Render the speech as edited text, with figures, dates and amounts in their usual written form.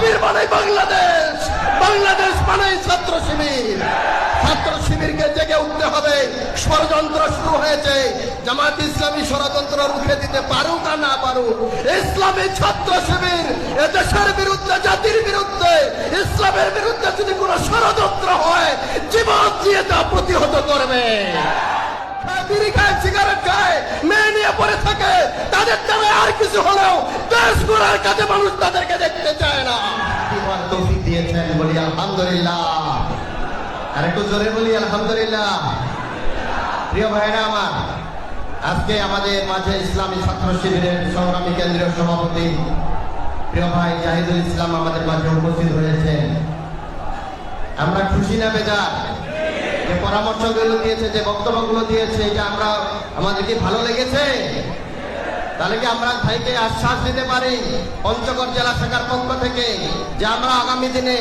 শিবির মানে বাংলাদেশ, বাংলাদেশ মানে ছাত্র শিবির। ছাত্র শিবিরকে জেগে উঠতে হবে। ষড়যন্ত্র শুরু হয়েছে, জামায়াত ইসলামী ষড়যন্ত্র রুখে দিতে পারুক আর না পারুক, ইসলামী ছাত্র শিবির এদেশের বিরুদ্ধে, জাতির বিরুদ্ধে, ইসলামের বিরুদ্ধে যদি কোনো ষড়যন্ত্র হয় জীবন দিয়ে তা প্রতিহত করবে। বিড়ি খায়, সিগারেট খায়, মেয়ে নিয়ে পড়ে থাকে, তাদের দ্বারা আর কিছু হলেও দেশ গড়ার কাজে মানুষ তাদেরকে দেখতে চায় না। তৌফিক দিয়েছেন, বলি আলহামদুলিল্লাহ। আর একটু জোরে বলি আলহামদুলিল্লাহ। প্রিয় ভাইরা আমার, আজকে আমাদের মাঝে ইসলামী ছাত্র শিবিরের সংগ্রামী কেন্দ্রীয় সভাপতি প্রিয় ভাই জাহিদুল ইসলাম আমাদের মাঝে উপস্থিত হয়েছেন। আমরা খুশি না বেজার? যে পরামর্শগুলো দিয়েছে, যে বক্তব্যগুলো দিয়েছে, এটা আমরা আমাদেরকে ভালো লেগেছে? তাহলে কি আমরা ভাইকে আশ্বাস দিতে পারি পঞ্চগড় জেলা শাখার পক্ষ থেকে যে আমরা আগামী দিনে